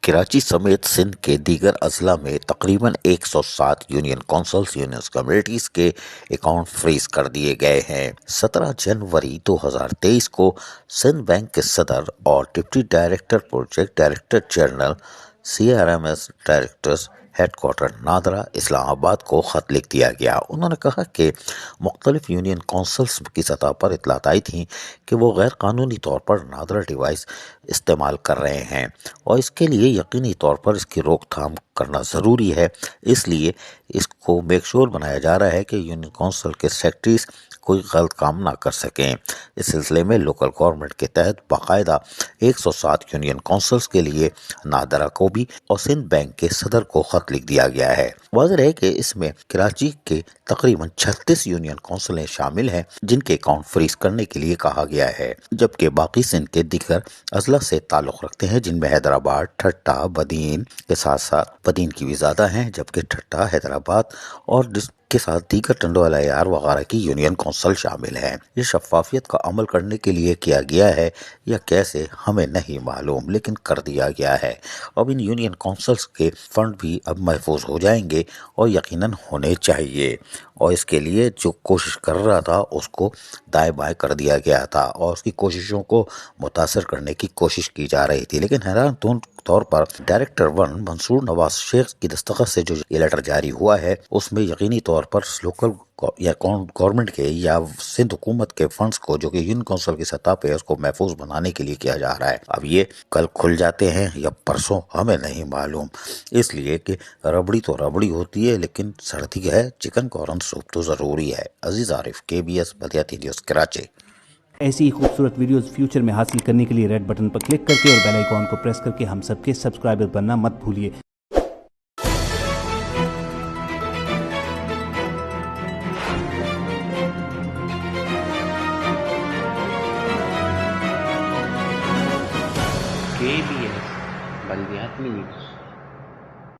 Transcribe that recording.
کراچی سمیت سندھ کے دیگر اضلاع میں تقریباً 107 یونین کونسلز یونین کمیونٹیز کے اکاؤنٹ فریز کر دیے گئے ہیں۔ 17 جنوری 2023 کو سندھ بینک کے صدر اور deputy director project director general CRMS directors headquarter NADRA Islamabad کو خط لکھ دیا گیا۔ انہوں نے کہا کہ مختلف یونین کونسلز کی سطح پر اطلاعات آئی تھیں کہ وہ غیر قانونی طور پر نادرا ڈیوائس استعمال کر رہے ہیں اور اس کے لیے یقینی طور پر اس کی روک تھام کرنا ضروری ہے۔ اس لیے اس کو میک شور بنایا جا رہا ہے کہ یونین کونسل کے سیکرٹریز کوئی غلط کام نہ کر سکیں۔ اس سلسلے میں لوکل گورنمنٹ کے تحت باقاعدہ 107 یونین کونسلز کے لیے نادرا کو بھی اور سندھ بینک کے صدر کو خط لکھ دیا گیا ہے۔ واضح ہے کہ اس میں کراچی کے تقریباً 36 یونین کونسلیں شامل ہیں جن کے اکاؤنٹ فریز کرنے کے لیے کہا گیا ہے، جبکہ باقی سندھ کے دیگر اضلاع سے تعلق رکھتے ہیں جن میں حیدرآباد، ٹھٹہ، بدین کے ساتھ ساتھ بدین کی بھی زیادہ ہیں، جبکہ ٹھٹہ، حیدرآباد اور کے ساتھ دیگر ٹنڈوالہ یار وغیرہ کی یونین کونسل شامل ہیں۔ یہ شفافیت کا عمل کرنے کے لیے کیا گیا ہے یا کیسے ہمیں نہیں معلوم، لیکن کر دیا گیا ہے۔ اب ان یونین کونسلز کے فنڈ بھی اب محفوظ ہو جائیں گے اور یقیناً ہونے چاہیے، اور اس کے لیے جو کوشش کر رہا تھا اس کو دائیں بائیں کر دیا گیا تھا اور اس کی کوششوں کو متاثر کرنے کی کوشش کی جا رہی تھی۔ لیکن حیران طور پر ڈائریکٹر 1 منصور نواز شیخ کی دستخط سے جو یہ لیٹر جاری ہوا ہے اس میں یقینی طور پر لوکل یا گورنمنٹ کے یا سندھ حکومت کے فنڈز کو جو کہ یونین کونسل کی سطح پہ اس کو محفوظ بنانے کے لیے کیا جا رہا ہے۔ اب یہ کل کھل جاتے ہیں یا پرسوں ہمیں نہیں معلوم، اس لیے کہ ربڑی تو ربڑی ہوتی ہے لیکن سردی ہے چکن کورن سوپ تو ضروری ہے۔ عزیز عارف، KBS بلدیاتی نیوز کراچی۔ ایسی ہی خوبصورت ویڈیوز فیوچر میں حاصل کرنے کے لیے ریڈ بٹن پر کلک کر کے اور بیل آئیکن کو پریس کر کے ہم سب کے سبسکرائبر بننا مت بھولیے۔ KBS بلدیاتی نیوز۔